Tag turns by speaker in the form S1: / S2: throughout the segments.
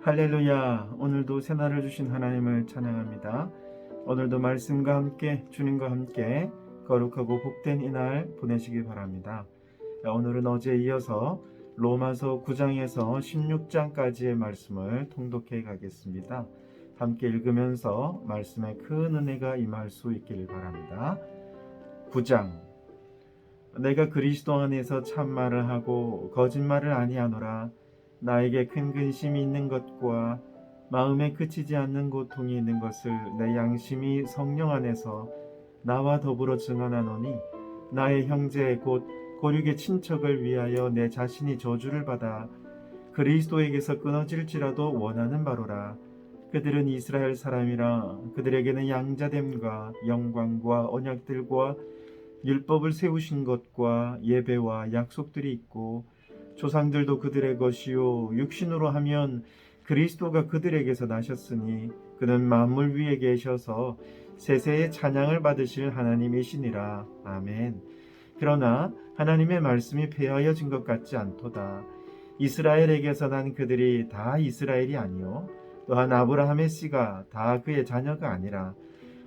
S1: 할렐루야. 오늘도 새날을 주신 하나님을 찬양합니다. 오늘도 말씀과 함께 주님과 함께 거룩하고 복된 이날 보내시기 바랍니다. 오늘은 어제에 이어서 로마서 9장에서 16장까지의 말씀을 통독해 가겠습니다. 함께 읽으면서 말씀에 큰 은혜가 임할 수 있기를 바랍니다. 9장. 내가 그리스도 안에서 참말을 하고 거짓말을 아니하노라. 나에게 큰 근심이 있는 것과 마음에 그치지 않는 고통이 있는 것을 내 양심이 성령 안에서 나와 더불어 증언하노니, 나의 형제 곧 고륙의 친척을 위하여 내 자신이 저주를 받아 그리스도에게서 끊어질지라도 원하는 바로라. 그들은 이스라엘 사람이라. 그들에게는 양자됨과 영광과 언약들과 율법을 세우신 것과 예배와 약속들이 있고, 조상들도 그들의 것이요 육신으로 하면 그리스도가 그들에게서 나셨으니 그는 만물 위에 계셔서 세세의 찬양을 받으실 하나님이시니라. 아멘. 그러나 하나님의 말씀이 폐하여진 것 같지 않도다. 이스라엘에게서 난 그들이 다 이스라엘이 아니요 또한 아브라함의 씨가 다 그의 자녀가 아니라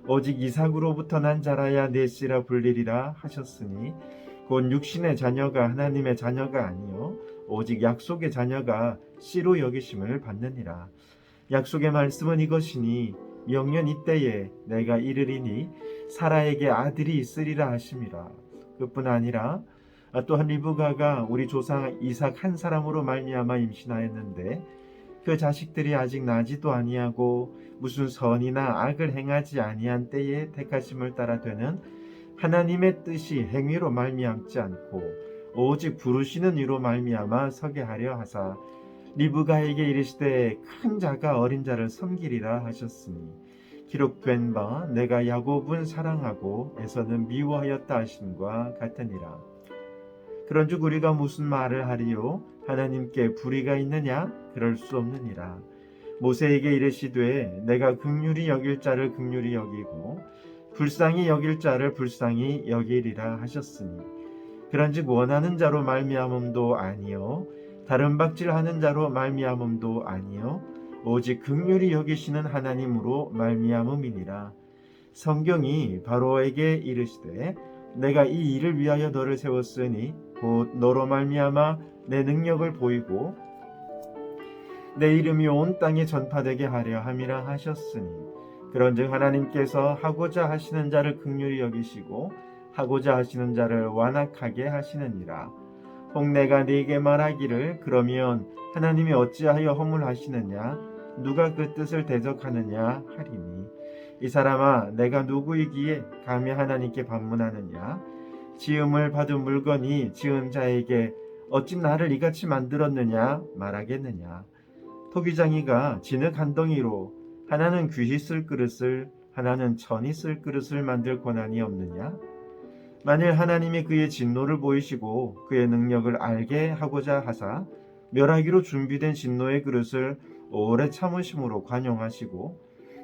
S1: 오직 이삭으로부터 난 자라야 내 씨라 불리리라 하셨으니, 곧 육신의 자녀가 하나님의 자녀가 아니요 오직 약속의 자녀가 씨로 여기심을 받느니라. 약속의 말씀은 이것이니, 영년 이때에 내가 이르리니 사라에게 아들이 있으리라 하심이라. 그뿐 아니라 또한 리브가가 우리 조상 이삭 한 사람으로 말미암아 임신하였는데, 그 자식들이 아직 나지도 아니하고 무슨 선이나 악을 행하지 아니한 때에 택하심을 따라 되는 하나님의 뜻이 행위로 말미암지 않고 오직 부르시는 이로 말미암아 서게 하려 하사, 리브가에게 이르시되 큰 자가 어린 자를 섬기리라 하셨으니, 기록된 바 내가 야곱은 사랑하고 에서는 미워하였다 하심과 같으니라. 그런즉 우리가 무슨 말을 하리요? 하나님께 불의가 있느냐? 그럴 수 없느니라. 모세에게 이르시되 내가 긍휼히 여길 자를 긍휼히 여기고 불쌍히 여길 자를 불쌍히 여기리라 하셨으니, 그런즉 원하는 자로 말미암음도 아니요 다른 박질하는 자로 말미암음도 아니요 오직 긍휼히 여기시는 하나님으로 말미암음이니라. 성경이 바로에게 이르시되 내가 이 일을 위하여 너를 세웠으니 곧 너로 말미암아 내 능력을 보이고 내 이름이 온 땅에 전파되게 하려 함이라 하셨으니, 그런즉 하나님께서 하고자 하시는 자를 긍휼히 여기시고 하고자 하시는 자를 완악하게 하시느니라. 혹 내가 네게 말하기를 그러면 하나님이 어찌하여 허물하시느냐? 누가 그 뜻을 대적하느냐 하리니, 이 사람아 내가 누구이기에 감히 하나님께 반문하느냐? 지음을 받은 물건이 지은 자에게 어찌 나를 이같이 만들었느냐 말하겠느냐? 토기장이가 진흙 한 덩이로 하나는 귀히 쓸 그릇을 하나는 천이 쓸 그릇을 만들 권한이 없느냐? 만일 하나님이 그의 진노를 보이시고 그의 능력을 알게 하고자 하사 멸하기로 준비된 진노의 그릇을 오래 참으심으로 관용하시고,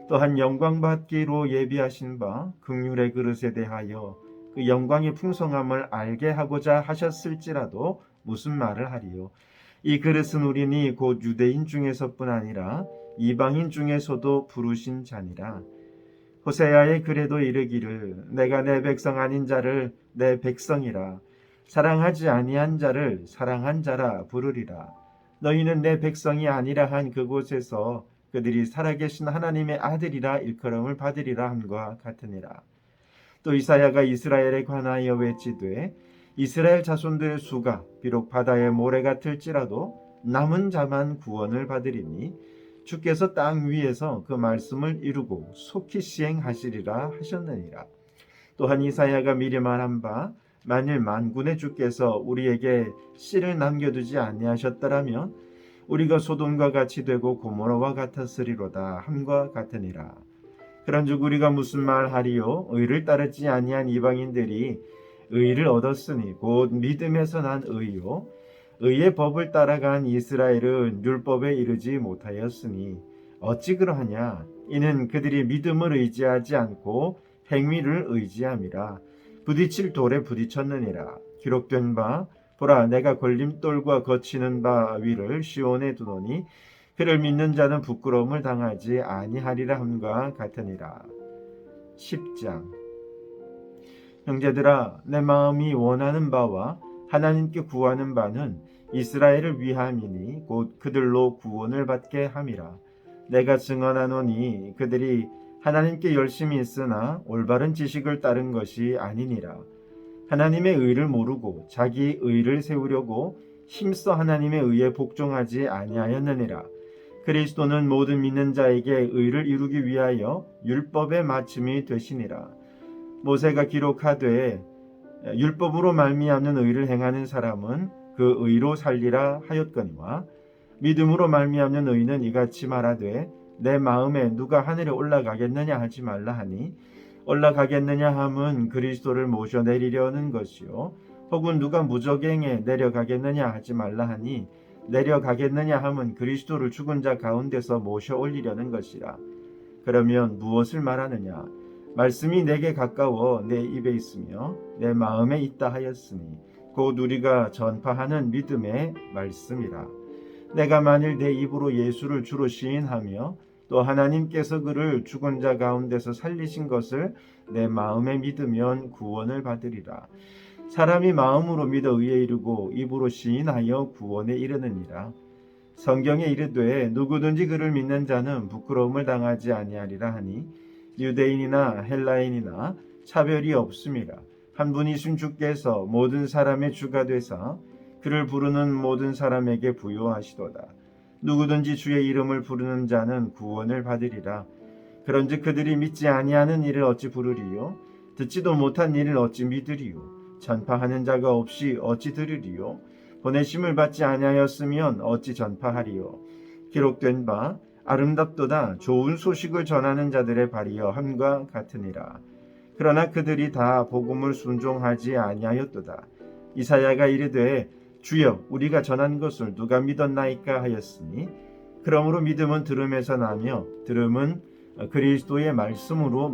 S1: 또한 영광 받기로 예비하신 바 긍휼의 그릇에 대하여 그 영광의 풍성함을 알게 하고자 하셨을지라도 무슨 말을 하리요? 이 그릇은 우리니 곧 유대인 중에서뿐 아니라 이방인 중에서도 부르신 자니라. 호세아의 글에도 이르기를 내가 내 백성 아닌 자를 내 백성이라, 사랑하지 아니한 자를 사랑한 자라 부르리라. 너희는 내 백성이 아니라 한 그곳에서 그들이 살아계신 하나님의 아들이라 일컬음을 받으리라 함과 같으니라. 또 이사야가 이스라엘에 관하여 외치되 이스라엘 자손들의 수가 비록 바다의 모래 같을지라도 남은 자만 구원을 받으리니, 주께서 땅 위에서 그 말씀을 이루고 속히 시행하시리라 하셨느니라. 또한 이사야가 미리 말한 바 만일 만군의 주께서 우리에게 씨를 남겨두지 아니하셨더라면 우리가 소돔과 같이 되고 고모라와 같았으리로다 함과 같으니라. 그런즉 우리가 무슨 말하리요? 의를 따르지 아니한 이방인들이 의를 얻었으니 곧 믿음에서 난 의요 의의 법을 따라간 이스라엘은 율법에 이르지 못하였으니 어찌 그러하냐? 이는 그들이 믿음을 의지하지 않고 행위를 의지함이라. 부딪힐 돌에 부딪혔느니라. 기록된 바 보라 내가 걸림돌과 거치는 바 위를 시온에 두노니 그를 믿는 자는 부끄러움을 당하지 아니하리라 함과 같으니라. 10장. 형제들아, 내 마음이 원하는 바와 하나님께 구하는 바는 이스라엘을 위함이니 곧 그들로 구원을 받게 함이라. 내가 증언하노니 그들이 하나님께 열심히 있으나 올바른 지식을 따른 것이 아니니라. 하나님의 의를 모르고 자기 의를 세우려고 힘써 하나님의 의에 복종하지 아니하였느니라. 그리스도는 모든 믿는 자에게 의를 이루기 위하여 율법의 마침이 되시니라. 모세가 기록하되 율법으로 말미암는 의를 행하는 사람은 그 의로 살리라 하였거니와 믿음으로 말미암는 의는 이같이 말하되 내 마음에 누가 하늘에 올라가겠느냐 하지 말라 하니 올라가겠느냐 함은 그리스도를 모셔 내리려는 것이요 혹은 누가 무저갱에 내려가겠느냐 하지 말라 하니 내려가겠느냐 함은 그리스도를 죽은 자 가운데서 모셔 올리려는 것이라. 그러면 무엇을 말하느냐? 말씀이 내게 가까워 내 입에 있으며 내 마음에 있다 하였으니 곧 우리가 전파하는 믿음의 말씀이라. 내가 만일 내 입으로 예수를 주로 시인하며 또 하나님께서 그를 죽은 자 가운데서 살리신 것을 내 마음에 믿으면 구원을 받으리라. 사람이 마음으로 믿어 의에 이르고 입으로 시인하여 구원에 이르느니라. 성경에 이르되 누구든지 그를 믿는 자는 부끄러움을 당하지 아니하리라 하니 유대인이나 헬라인이나 차별이 없음이라. 한 분이신 주께서 모든 사람의 주가 되사 그를 부르는 모든 사람에게 부요하시도다. 누구든지 주의 이름을 부르는 자는 구원을 받으리라. 그런즉 그들이 믿지 아니하는 일을 어찌 부르리요? 듣지도 못한 일을 어찌 믿으리요? 전파하는 자가 없이 어찌 들으리요? 보내심을 받지 아니하였으면 어찌 전파하리요? 기록된 바 아름답도다 좋은 소식을 전하는 자들의 발이여 함과 같으니라. 그러나 그들이 다 복음을 순종하지 아니하였도다. 이사야가 이르되 주여 우리가 전한 것을 누가 믿었나이까 하였으니 그러므로 믿음은 들음에서 나며 들음은 그리스도의 말씀으로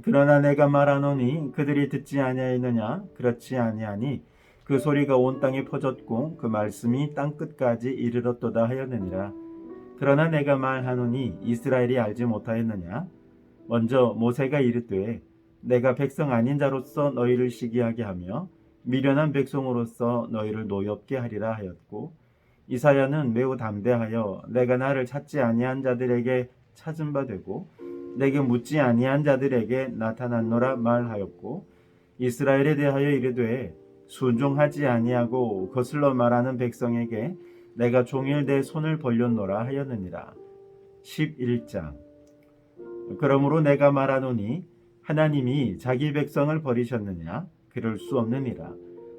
S1: 그러나 내가 말하노니 그들이 듣지 아니하였느냐? 그렇지 아니하니 그 소리가 온 땅에 퍼졌고 그 말씀이 땅 끝까지 이르렀도다 하였느니라. 그러나 내가 말하노니 이스라엘이 알지 못하였느냐? 먼저 모세가 이르되 내가 백성 아닌 자로서 너희를 시기하게 하며 미련한 백성으로서 너희를 노엽게 하리라 하였고 이사야는 매우 담대하여 내가 나를 찾지 아니한 자들에게 찾은 바 되고 내게 묻지 아니한 자들에게 나타났노라 말하였고 이스라엘에 대하여 이르되 순종하지 아니하고 거슬러 말하는 백성에게 내가 종일 내 손을 벌렸노라 하였느니라. 11장. 그러므로 내가 말하노니 하나님이 자기 백성을 버리셨느냐? 그럴 수 없느니라.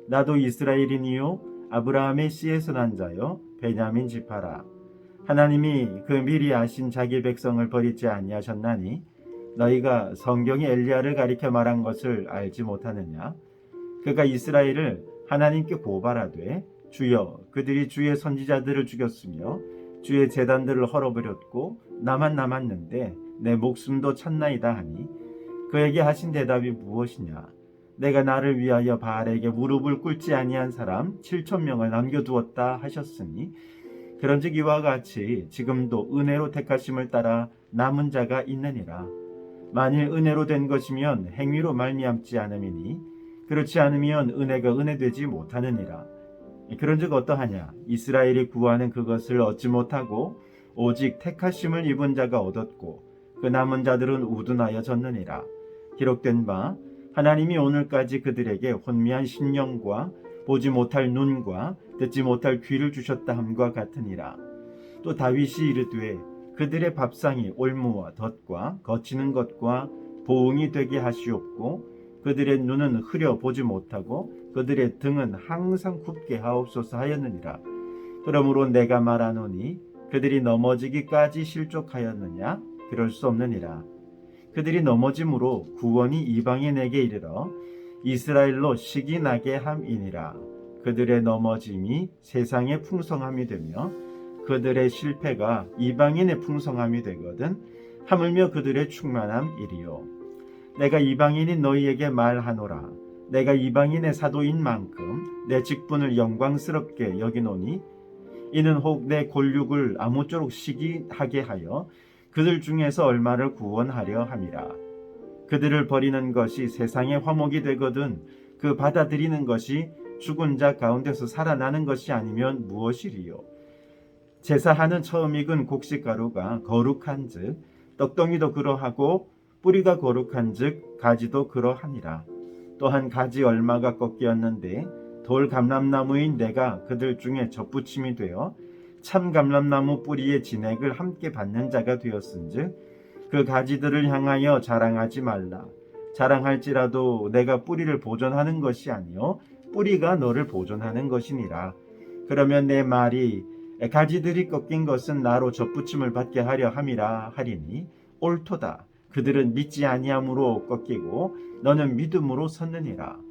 S1: 나도 이스라엘인이요 아브라함의 씨에서 난 자요 베냐민 지파라. 하나님이 그 미리 아신 자기 백성을 버리지 아니하셨나니 너희가 성경이 엘리야를 가리켜 말한 것을 알지 못하느냐? 그가 이스라엘을 하나님께 고발하되 주여 그들이 주의 선지자들을 죽였으며 주의 제단들을 헐어버렸고 나만 남았는데 내 목숨도 찾나이다 하니 그에게 하신 대답이 무엇이냐? 내가 나를 위하여 바알에게 무릎을 꿇지 아니한 사람 7,000명을 남겨두었다 하셨으니 그런즉 이와 같이 지금도 은혜로 택하심을 따라 남은 자가 있느니라. 만일 은혜로 된 것이면 행위로 말미암지 않음이니 그렇지 않으면 은혜가 은혜되지 못하느니라. 그런즉 어떠하냐? 이스라엘이 구하는 그것을 얻지 못하고 오직 택하심을 입은 자가 얻었고 그 남은 자들은 우둔하여 졌느니라. 기록된 바 하나님이 오늘까지 그들에게 혼미한 심령과 보지 못할 눈과 듣지 못할 귀를 주셨다 함과 같으니라. 또 다윗이 이르되 그들의 밥상이 올무와 덫과 거치는 것과 보응이 되게 하시옵고 그들의 눈은 흐려 보지 못하고 그들의 등은 항상 굽게 하옵소서 하였느니라. 그러므로 내가 말하노니 그들이 넘어지기까지 실족하였느냐? 그럴 수 없느니라. 그들이 넘어짐으로 구원이 이방인에게 이르러 이스라엘로 식이 나게 함이니라. 그들의 넘어짐이 세상의 풍성함이 되며 그들의 실패가 이방인의 풍성함이 되거든 하물며 그들의 충만함이리요. 내가 이방인인 너희에게 말하노라. 내가 이방인의 사도인 만큼 내 직분을 영광스럽게 여기노니 이는 혹 내 골육을 아무쪼록 시기하게 하여 그들 중에서 얼마를 구원하려 함이라. 그들을 버리는 것이 세상의 화목이 되거든 그 받아들이는 것이 죽은 자 가운데서 살아나는 것이 아니면 무엇이리요. 제사하는 처음 익은 곡식가루가 거룩한즉 떡덩이도 그러하고 뿌리가 거룩한즉 가지도 그러하니라. 또한 가지 얼마가 꺾이었는데 돌 감람나무인 내가 그들 중에 접붙임이 되어 참 감람나무 뿌리의 진액을 함께 받는 자가 되었은즉 그 가지들을 향하여 자랑하지 말라. 자랑할지라도 내가 뿌리를 보존하는 것이 아니요 뿌리가 너를 보존하는 것이니라. 그러면 내 말이 가지들이 꺾인 것은 나로 접붙임을 받게 하려 함이라 하리니 옳도다. 그들은 믿지 아니함으로 꺾이고 너는 믿음으로 섰느니라.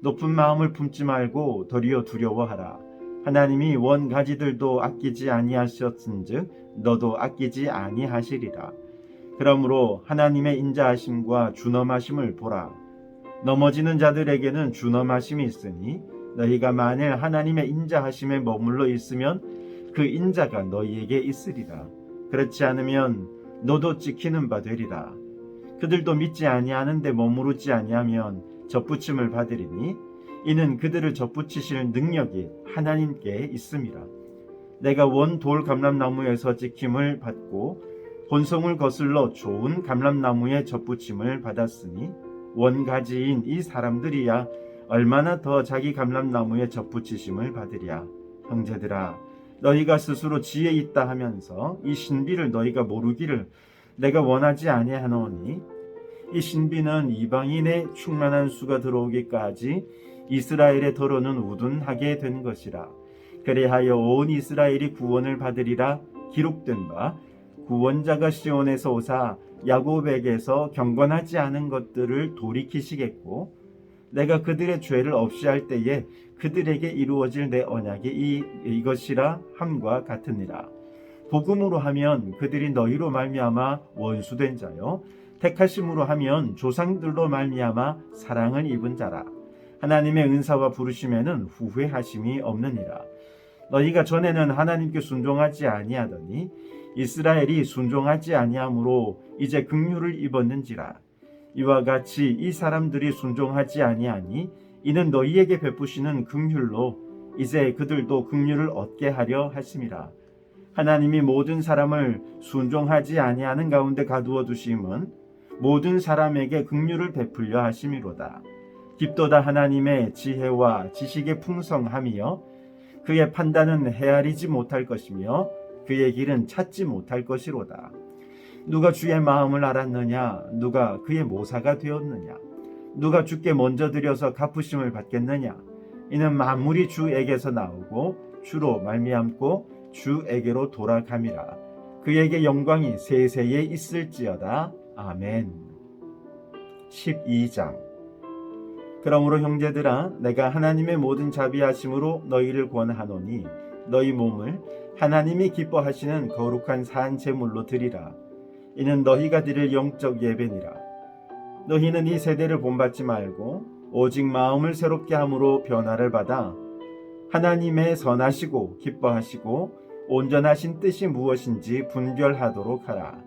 S1: 높은 마음을 품지 말고 도리어 두려워하라. 하나님이 원 가지들도 아끼지 아니하셨은즉 너도 아끼지 아니하시리라. 그러므로 하나님의 인자하심과 준엄하심을 보라. 넘어지는 자들에게는 준엄하심이 있으니 너희가 만일 하나님의 인자하심에 머물러 있으면 그 인자가 너희에게 있으리라. 그렇지 않으면 너도 찍히는 바 되리라. 그들도 믿지 아니하는데 머무르지 아니하면 접붙임을 받으리니 이는 그들을 접붙이실 능력이 하나님께 있음이라. 내가 원 돌 감람나무에서 찍힘을 받고 본성을 거슬러 좋은 감람나무에 접붙임을 받았으니 원가지인 이 사람들이야 얼마나 더 자기 감람나무에 접붙이심을 받으랴. 형제들아, 너희가 스스로 지혜 있다 하면서 이 신비를 너희가 모르기를 내가 원하지 아니하노니 이 신비는 이방인의 충만한 수가 들어오기까지 이스라엘의 더러는 우둔하게 된 것이라. 그리하여 온 이스라엘이 구원을 받으리라. 기록된 바 구원자가 시온에서 오사 야곱에게서 경건하지 않은 것들을 돌이키시겠고 내가 그들의 죄를 없이 할 때에 그들에게 이루어질 내 언약이 이것이라 함과 같으니라. 복음으로 하면 그들이 너희로 말미암아 원수된 자요 택하심으로 하면 조상들로 말미암아 사랑을 입은 자라. 하나님의 은사와 부르심에는 후회하심이 없느니라. 너희가 전에는 하나님께 순종하지 아니하더니 이스라엘이 순종하지 아니하므로 이제 긍휼을 입었는지라. 이와 같이 이 사람들이 순종하지 아니하니 이는 너희에게 베푸시는 긍휼로 이제 그들도 긍휼을 얻게 하려 하심이라. 하나님이 모든 사람을 순종하지 아니하는 가운데 가두어 두심은 모든 사람에게 긍휼을 베풀려 하심이로다. 깊도다 하나님의 지혜와 지식의 풍성함이여 그의 판단은 헤아리지 못할 것이며 그의 길은 찾지 못할 것이로다. 누가 주의 마음을 알았느냐? 누가 그의 모사가 되었느냐? 누가 주께 먼저 드려서 갚으심을 받겠느냐? 이는 만물이 주에게서 나오고 주로 말미암고 주에게로 돌아감이라. 그에게 영광이 세세에 있을지어다. 아멘. 12장. 그러므로 형제들아, 내가 하나님의 모든 자비하심으로 너희를 권하노니 너희 몸을 하나님이 기뻐하시는 거룩한 산 제물로 드리라. 이는 너희가 드릴 영적 예배니라. 너희는 이 세대를 본받지 말고 오직 마음을 새롭게 함으로 변화를 받아 하나님의 선하시고 기뻐하시고 온전하신 뜻이 무엇인지 분별하도록 하라.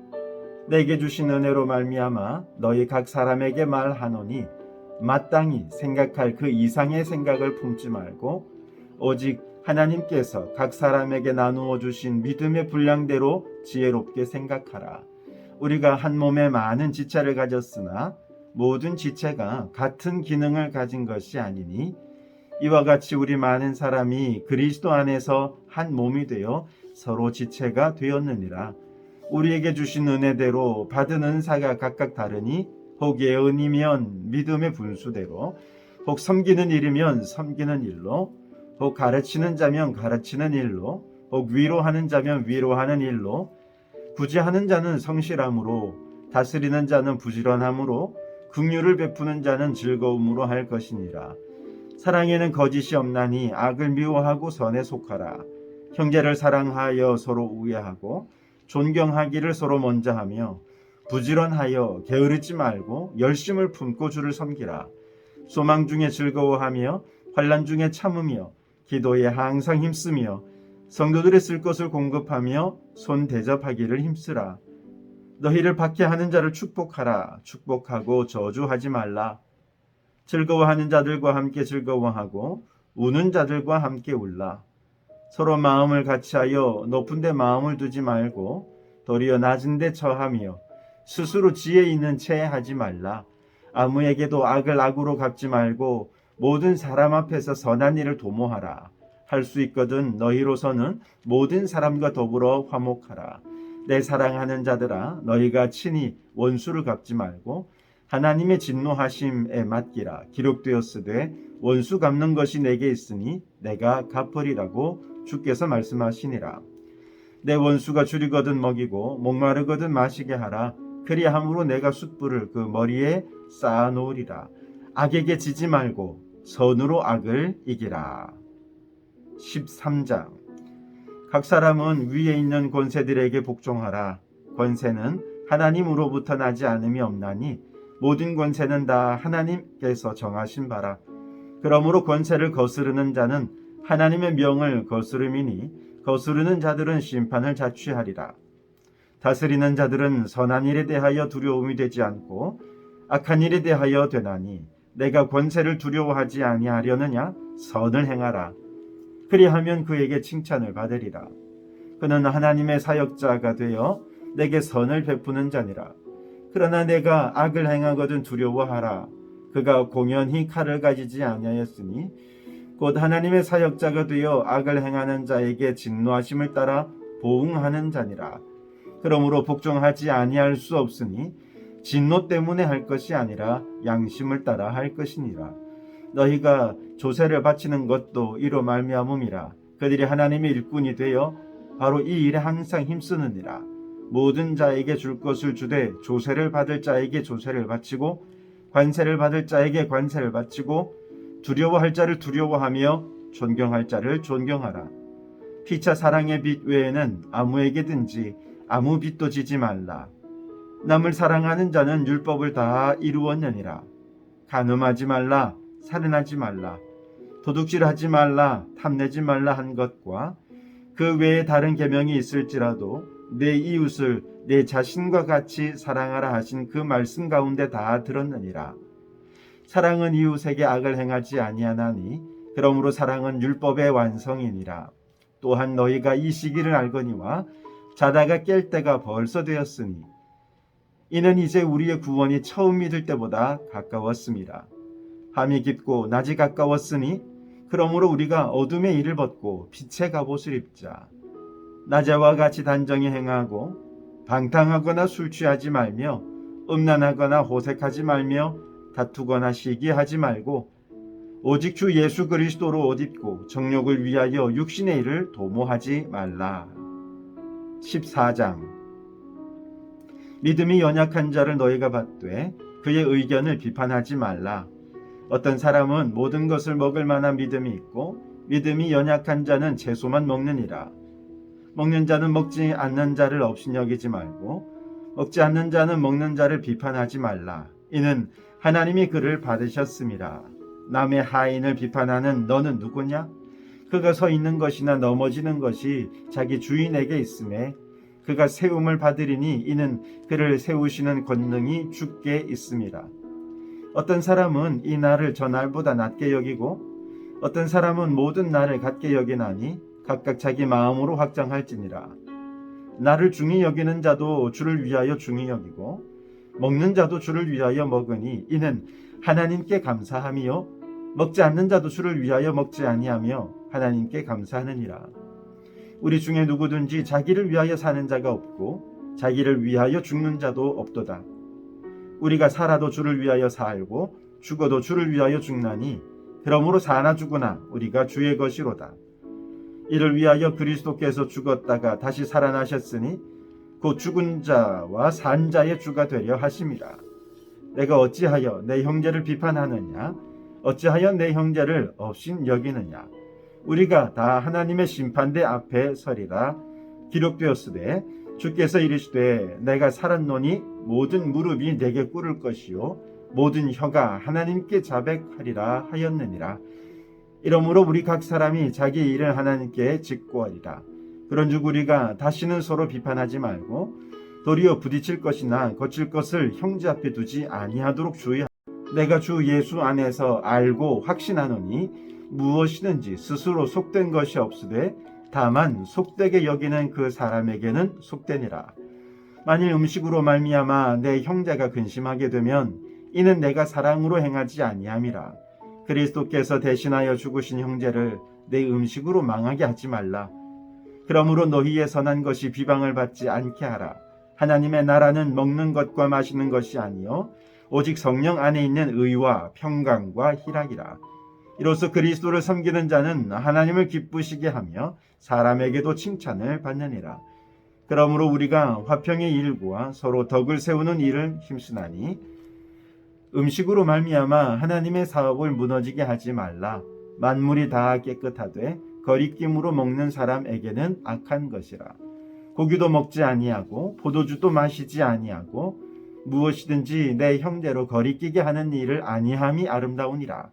S1: 내게 주신 은혜로 말미암아 너희 각 사람에게 말하노니 마땅히 생각할 그 이상의 생각을 품지 말고 오직 하나님께서 각 사람에게 나누어 주신 믿음의 분량대로 지혜롭게 생각하라. 우리가 한 몸에 많은 지체를 가졌으나 모든 지체가 같은 기능을 가진 것이 아니니 이와 같이 우리 많은 사람이 그리스도 안에서 한 몸이 되어 서로 지체가 되었느니라. 우리에게 주신 은혜대로 받은 은사가 각각 다르니 혹 예언이면 믿음의 분수대로, 혹 섬기는 일이면 섬기는 일로, 혹 가르치는 자면 가르치는 일로, 혹 위로하는 자면 위로하는 일로, 구제하는 자는 성실함으로, 다스리는 자는 부지런함으로, 긍휼을 베푸는 자는 즐거움으로 할 것이니라. 사랑에는 거짓이 없나니 악을 미워하고 선에 속하라. 형제를 사랑하여 서로 우애하고 존경하기를 서로 먼저 하며 부지런하여 게으르지 말고 열심을 품고 주를 섬기라. 소망 중에 즐거워하며 환난 중에 참으며 기도에 항상 힘쓰며 성도들의 쓸 것을 공급하며 손 대접하기를 힘쓰라. 너희를 박해하는 자를 축복하라. 축복하고 저주하지 말라. 즐거워하는 자들과 함께 즐거워하고 우는 자들과 함께 울라. 서로 마음을 같이하여 높은 데 마음을 두지 말고 도리어 낮은 데 처하며 스스로 지혜 있는 채 하지 말라. 아무에게도 악을 악으로 갚지 말고 모든 사람 앞에서 선한 일을 도모하라. 할 수 있거든 너희로서는 모든 사람과 더불어 화목하라. 내 사랑하는 자들아, 너희가 친히 원수를 갚지 말고 하나님의 진노하심에 맡기라. 기록되었으되 원수 갚는 것이 내게 있으니 내가 갚으리라고 주께서 말씀하시니라. 내 원수가 줄이거든 먹이고 목마르거든 마시게 하라. 그리함으로 내가 숯불을 그 머리에 쌓아 놓으리라. 악에게 지지 말고 선으로 악을 이기라. 13장. 각 사람은 위에 있는 권세들에게 복종하라. 권세는 하나님으로부터 나지 않음이 없나니 모든 권세는 다 하나님께서 정하신 바라. 그러므로 권세를 거스르는 자는 하나님의 명을 거스름이니 거스르는 자들은 심판을 자취하리라. 다스리는 자들은 선한 일에 대하여 두려움이 되지 않고 악한 일에 대하여 되나니 내가 권세를 두려워하지 아니하려느냐? 선을 행하라. 그리하면 그에게 칭찬을 받으리라. 그는 하나님의 사역자가 되어 내게 선을 베푸는 자니라. 그러나 내가 악을 행하거든 두려워하라. 그가 공연히 칼을 가지지 아니하였으니 곧 하나님의 사역자가 되어 악을 행하는 자에게 진노하심을 따라 보응하는 자니라. 그러므로 복종하지 아니할 수 없으니 진노 때문에 할 것이 아니라 양심을 따라 할 것이니라. 너희가 조세를 바치는 것도 이로 말미암음이라. 그들이 하나님의 일꾼이 되어 바로 이 일에 항상 힘쓰느니라. 모든 자에게 줄 것을 주되 조세를 받을 자에게 조세를 바치고 관세를 받을 자에게 관세를 바치고 두려워할 자를 두려워하며 존경할 자를 존경하라. 피차 사랑의 빚 외에는 아무에게든지 아무 빚도 지지 말라. 남을 사랑하는 자는 율법을 다 이루었느니라. 간음하지 말라. 살인하지 말라. 도둑질하지 말라. 탐내지 말라 한 것과 그 외에 다른 계명이 있을지라도 내 이웃을 내 자신과 같이 사랑하라 하신 그 말씀 가운데 다 들었느니라. 사랑은 이웃에게 악을 행하지 아니하나니 그러므로 사랑은 율법의 완성이니라. 또한 너희가 이 시기를 알거니와 자다가 깰 때가 벌써 되었으니 이는 이제 우리의 구원이 처음 믿을 때보다 가까웠습니다. 밤이 깊고 낮이 가까웠으니 그러므로 우리가 어둠의 일을 벗고 빛의 갑옷을 입자. 낮에와 같이 단정히 행하고 방탕하거나 술 취하지 말며 음란하거나 호색하지 말며 다투거나 시기하지 말고 오직 주 예수 그리스도로 옷 입고 정욕을 위하여 육신의 일을 도모하지 말라. 14장. 믿음이 연약한 자를 너희가 받되 그의 의견을 비판하지 말라. 어떤 사람은 모든 것을 먹을 만한 믿음이 있고 믿음이 연약한 자는 채소만 먹느니라. 먹는 자는 먹지 않는 자를 업신여기지 말고 먹지 않는 자는 먹는 자를 비판하지 말라. 이는 하나님이 그를 받으셨습니다. 남의 하인을 비판하는 너는 누구냐? 그가 서 있는 것이나 넘어지는 것이 자기 주인에게 있음에 그가 세움을 받으리니 이는 그를 세우시는 권능이 주께 있습니다. 어떤 사람은 이 날을 저 날보다 낮게 여기고 어떤 사람은 모든 날을 같게 여기나니 각각 자기 마음으로 확정할지니라. 나를 중히 여기는 자도 주를 위하여 중히 여기고 먹는 자도 주를 위하여 먹으니 이는 하나님께 감사함이요 먹지 않는 자도 주를 위하여 먹지 아니하며 하나님께 감사하느니라. 우리 중에 누구든지 자기를 위하여 사는 자가 없고 자기를 위하여 죽는 자도 없도다. 우리가 살아도 주를 위하여 살고 죽어도 주를 위하여 죽나니 그러므로 사나 죽으나 우리가 주의 것이로다. 이를 위하여 그리스도께서 죽었다가 다시 살아나셨으니 곧 죽은 자와 산 자의 주가 되려 하심이라. 내가 어찌하여 내 형제를 비판하느냐? 어찌하여 내 형제를 업신 여기느냐? 우리가 다 하나님의 심판대 앞에 서리라. 기록되었으되 주께서 이르시되 내가 살았노니 모든 무릎이 내게 꿇을 것이요 모든 혀가 하나님께 자백하리라 하였느니라. 이러므로 우리 각 사람이 자기 일을 하나님께 직고하리라. 그런즉 우리가 다시는 서로 비판하지 말고 도리어 부딪힐 것이나 거칠 것을 형제 앞에 두지 아니하도록 주의하라. 내가 주 예수 안에서 알고 확신하노니 무엇이든지 스스로 속된 것이 없으되 다만 속되게 여기는 그 사람에게는 속되니라. 만일 음식으로 말미암아 내 형제가 근심하게 되면 이는 내가 사랑으로 행하지 아니함이라. 그리스도께서 대신하여 죽으신 형제를 내 음식으로 망하게 하지 말라. 그러므로 너희의 선한 것이 비방을 받지 않게 하라. 하나님의 나라는 먹는 것과 마시는 것이 아니요 오직 성령 안에 있는 의와 평강과 희락이라. 이로써 그리스도를 섬기는 자는 하나님을 기쁘시게 하며 사람에게도 칭찬을 받느니라. 그러므로 우리가 화평의 일과 서로 덕을 세우는 일을 힘쓰나니 음식으로 말미암아 하나님의 사업을 무너지게 하지 말라. 만물이 다 깨끗하되 거리낌으로 먹는 사람에게는 악한 것이라. 고기도 먹지 아니하고 포도주도 마시지 아니하고 무엇이든지 내 형제로 거리끼게 하는 일을 아니함이 아름다우니라.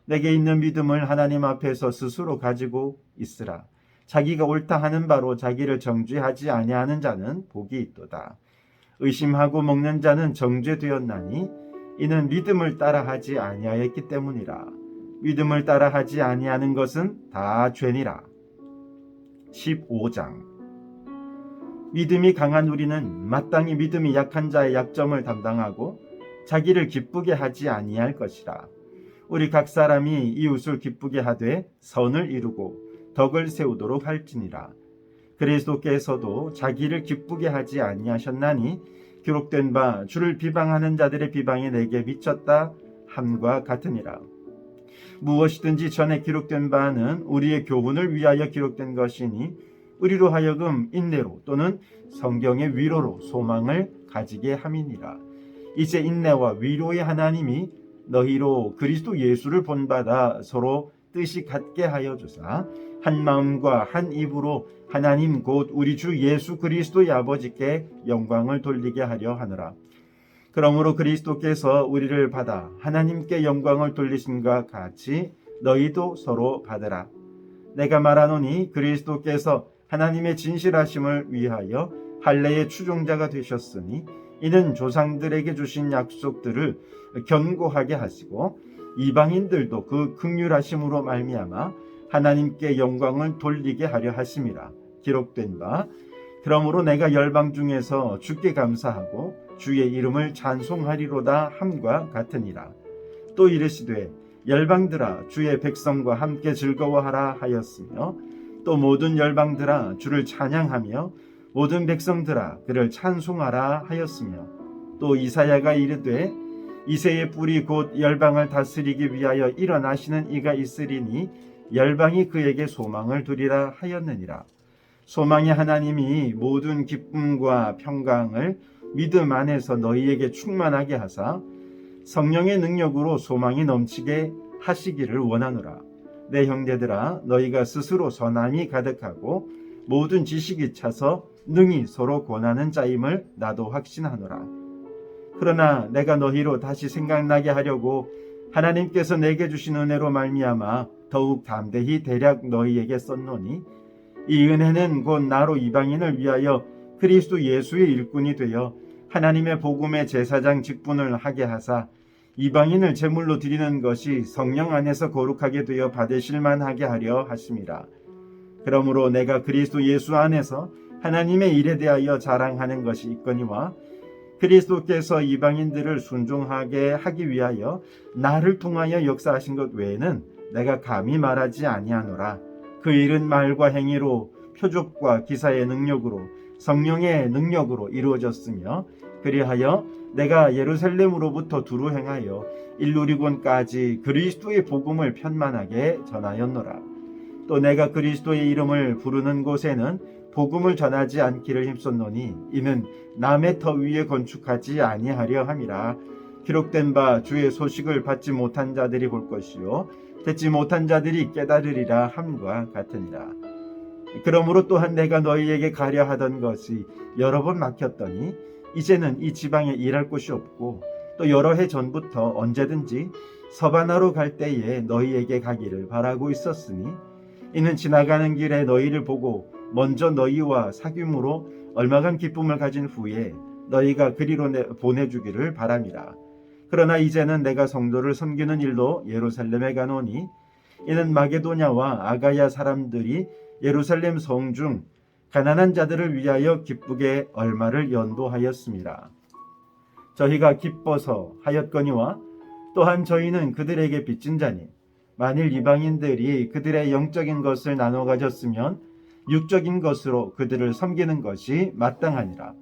S1: 내게 있는 믿음을 하나님 앞에서 스스로 가지고 있으라. 자기가 옳다 하는 바로 자기를 정죄하지 아니하는 자는 복이 있도다. 의심하고 먹는 자는 정죄되었나니 이는 믿음을 따라하지 아니하였기 때문이라. 믿음을 따라하지 아니하는 것은 다 죄니라. 15장. 믿음이 강한 우리는 마땅히 믿음이 약한 자의 약점을 담당하고 자기를 기쁘게 하지 아니할 것이라. 우리 각 사람이 이웃을 기쁘게 하되 선을 이루고 덕을 세우도록 할지니라. 그리스도께서도 자기를 기쁘게 하지 아니하셨나니 기록된 바 주를 비방하는 자들의 비방이 내게 미쳤다 함과 같으니라. 무엇이든지 전에 기록된 바는 우리의 교훈을 위하여 기록된 것이니 우리로 하여금 인내로 또는 성경의 위로로 소망을 가지게 함이니라. 이제 인내와 위로의 하나님이 너희로 그리스도 예수를 본받아 서로 뜻이 같게 하여 주사 한 마음과 한 입으로 하나님 곧 우리 주 예수 그리스도의 아버지께 영광을 돌리게 하려 하노라. 그러므로 그리스도께서 우리를 받아 하나님께 영광을 돌리신과 같이 너희도 서로 받으라. 내가 말하노니 그리스도께서 하나님의 진실하심을 위하여 할례의 추종자가 되셨으니 이는 조상들에게 주신 약속들을 견고하게 하시고 이방인들도 그 긍휼하심으로 말미암아 하나님께 영광을 돌리게 하려 하심이라. 기록된 바 그러므로 내가 열방 중에서 주께 감사하고 주의 이름을 찬송하리로다 함과 같으니라. 또 이르시되 열방들아 주의 백성과 함께 즐거워하라 하였으며 또 모든 열방들아 주를 찬양하며 모든 백성들아 그를 찬송하라 하였으며 또 이사야가 이르되 이새의 뿔이 곧 열방을 다스리기 위하여 일어나시는 이가 있으리니 열방이 그에게 소망을 두리라 하였느니라. 소망의 하나님이 모든 기쁨과 평강을 믿음 안에서 너희에게 충만하게 하사 성령의 능력으로 소망이 넘치게 하시기를 원하노라. 내 형제들아 너희가 스스로 선함이 가득하고 모든 지식이 차서 능히 서로 권하는 자임을 나도 확신하노라. 그러나 내가 너희로 다시 생각나게 하려고 하나님께서 내게 주신 은혜로 말미암아 더욱 담대히 대략 너희에게 썼노니 이 은혜는 곧 나로 이방인을 위하여 그리스도 예수의 일꾼이 되어 하나님의 복음의 제사장 직분을 하게 하사 이방인을 제물로 드리는 것이 성령 안에서 거룩하게 되어 받으실 만하게 하려 하심이라. 그러므로 내가 그리스도 예수 안에서 하나님의 일에 대하여 자랑하는 것이 있거니와 그리스도께서 이방인들을 순종하게 하기 위하여 나를 통하여 역사하신 것 외에는 내가 감히 말하지 아니하노라. 그 일은 말과 행위로 표적과 기사의 능력으로 성령의 능력으로 이루어졌으며 그리하여 내가 예루살렘으로부터 두루 행하여 일루리곤까지 그리스도의 복음을 편만하게 전하였노라. 또 내가 그리스도의 이름을 부르는 곳에는 복음을 전하지 않기를 힘썼노니 이는 남의 터 위에 건축하지 아니하려 함이라. 기록된 바 주의 소식을 받지 못한 자들이 볼 것이요 듣지 못한 자들이 깨달으리라 함과 같으니라. 그러므로 또한 내가 너희에게 가려 하던 것이 여러 번 막혔더니 이제는 이 지방에 일할 곳이 없고 또 여러 해 전부터 언제든지 서바나로 갈 때에 너희에게 가기를 바라고 있었으니 이는 지나가는 길에 너희를 보고 먼저 너희와 사귐으로 얼마간 기쁨을 가진 후에 너희가 그리로 보내주기를 바람이라. 그러나 이제는 내가 성도를 섬기는 일로 예루살렘에 가노니 이는 마게도냐와 아가야 사람들이 예루살렘 성중 가난한 자들을 위하여 기쁘게 얼마를 연도하였습니다. 저희가 기뻐서 하였거니와 또한 저희는 그들에게 빚진 자니 만일 이방인들이 그들의 영적인 것을 나눠 가졌으면 육적인 것으로 그들을 섬기는 것이 마땅하니라.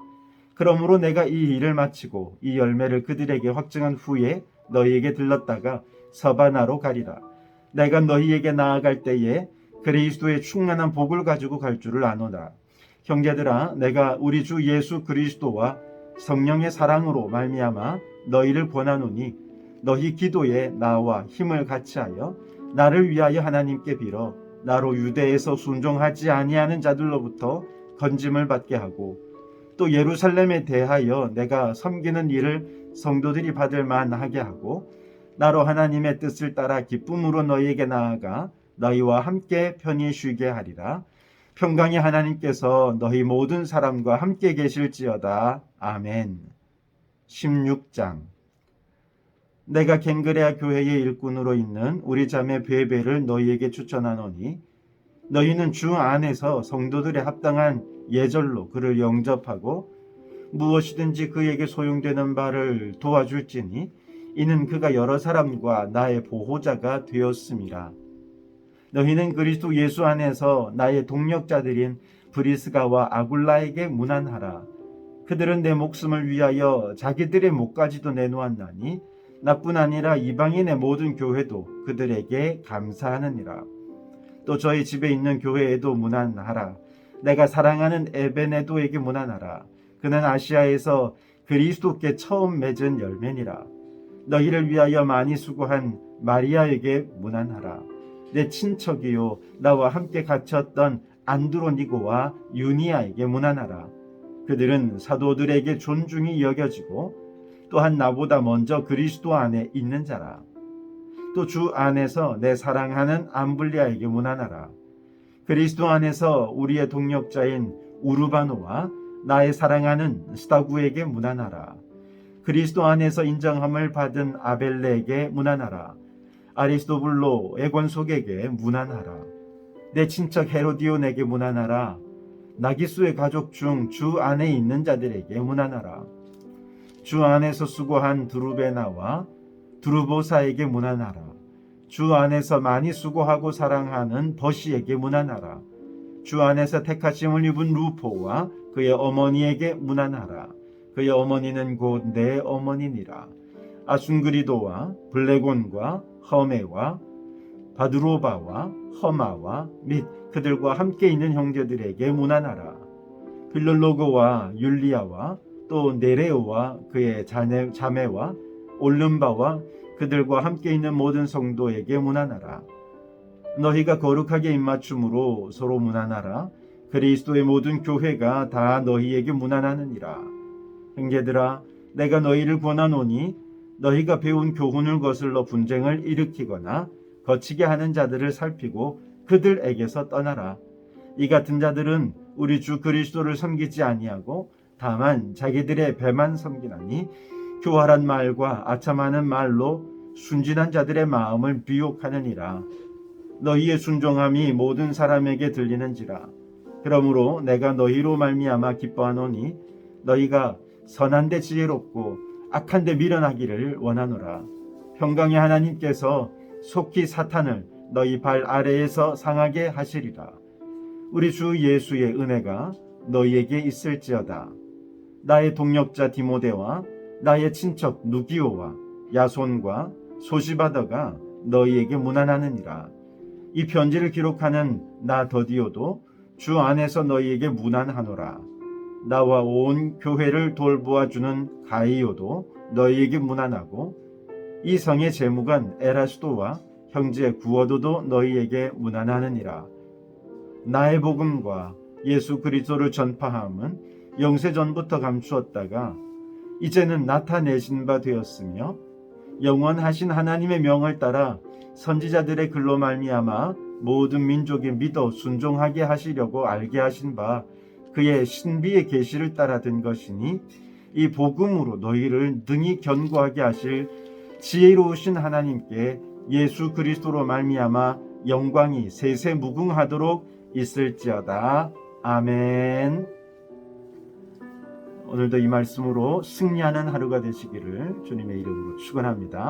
S1: 그러므로 내가 이 일을 마치고 이 열매를 그들에게 확증한 후에 너희에게 들렀다가 서바나로 가리라. 내가 너희에게 나아갈 때에 그리스도의 충만한 복을 가지고 갈 줄을 아노라. 형제들아, 내가 우리 주 예수 그리스도와 성령의 사랑으로 말미암아 너희를 권하노니 너희 기도에 나와 힘을 같이하여 나를 위하여 하나님께 빌어 나로 유대에서 순종하지 아니하는 자들로부터 건짐을 받게 하고 또 예루살렘에 대하여 내가 섬기는 일을 성도들이 받을 만하게 하고 나로 하나님의 뜻을 따라 기쁨으로 너희에게 나아가 너희와 함께 편히 쉬게 하리라. 평강의 하나님께서 너희 모든 사람과 함께 계실지어다. 아멘. 16장. 내가 갱그레아 교회의 일꾼으로 있는 우리 자매 베베를 너희에게 추천하노니 너희는 주 안에서 성도들의 합당한 예절로 그를 영접하고 무엇이든지 그에게 소용되는 바를 도와줄지니 이는 그가 여러 사람과 나의 보호자가 되었음이라. 너희는 그리스도 예수 안에서 나의 동력자들인 브리스가와 아굴라에게 문안하라. 그들은 내 목숨을 위하여 자기들의 목까지도 내놓았나니 나뿐 아니라 이방인의 모든 교회도 그들에게 감사하느니라. 또 저희 집에 있는 교회에도 문안하라. 내가 사랑하는 에베네도에게 문안하라. 그는 아시아에서 그리스도께 처음 맺은 열매니라. 너희를 위하여 많이 수고한 마리아에게 문안하라. 내 친척이요 나와 함께 갇혔던 안드로니고와 유니아에게 문안하라. 그들은 사도들에게 존중이 여겨지고 또한 나보다 먼저 그리스도 안에 있는 자라. 또 주 안에서 내 사랑하는 암블리아에게 문안하라. 그리스도 안에서 우리의 동력자인 우르바노와 나의 사랑하는 스타구에게 문안하라. 그리스도 안에서 인정함을 받은 아벨레에게 문안하라. 아리스도블로 에곤속에게 문안하라. 내 친척 헤로디온에게 문안하라. 나기수의 가족 중 주 안에 있는 자들에게 문안하라. 주 안에서 수고한 두루베나와 두루보사에게 문안하라. 주 안에서 많이 수고하고 사랑하는 버시에게 문안하라. 주 안에서 택하심을 입은 루포와 그의 어머니에게 문안하라. 그의 어머니는 곧 내 어머니니라. 아순그리도와 블레곤과 허메와 바드로바와 허마와 및 그들과 함께 있는 형제들에게 문안하라. 빌롤로고와 율리아와 또 네레오와 그의 자매와 올름바와 그들과 함께 있는 모든 성도에게 문안하라. 너희가 거룩하게 입맞춤으로 서로 문안하라. 그리스도의 모든 교회가 다 너희에게 문안하느니라. 형제들아, 내가 너희를 권하노니 너희가 배운 교훈을 거슬러 분쟁을 일으키거나 거치게 하는 자들을 살피고 그들에게서 떠나라. 이 같은 자들은 우리 주 그리스도를 섬기지 아니하고 다만 자기들의 배만 섬기나니 교활한 말과 아첨하는 말로 순진한 자들의 마음을 미혹하느니라. 너희의 순종함이 모든 사람에게 들리는지라. 그러므로 내가 너희로 말미암아 기뻐하노니 너희가 선한데 지혜롭고 악한데 미련하기를 원하노라. 평강의 하나님께서 속히 사탄을 너희 발 아래에서 상하게 하시리라. 우리 주 예수의 은혜가 너희에게 있을지어다. 나의 동력자 디모데와 나의 친척 누기오와 야손과 소시바더가 너희에게 문안하느니라. 이 편지를 기록하는 나 더디오도 주 안에서 너희에게 문안하노라. 나와 온 교회를 돌보아주는 가이오도 너희에게 문안하고 이 성의 재무관 에라스도와 형제 구어도도 너희에게 문안하느니라. 나의 복음과 예수 그리스도를 전파함은 영세전부터 감추었다가 이제는 나타내신 바 되었으며 영원하신 하나님의 명을 따라 선지자들의 글로 말미암아 모든 민족이 믿어 순종하게 하시려고 알게 하신 바 그의 신비의 계시를 따라 든 것이니 이 복음으로 너희를 능히 견고하게 하실 지혜로우신 하나님께 예수 그리스도로 말미암아 영광이 세세 무궁하도록 있을지어다. 아멘. 오늘도 이 말씀으로 승리하는 하루가 되시기를 주님의 이름으로 축원합니다.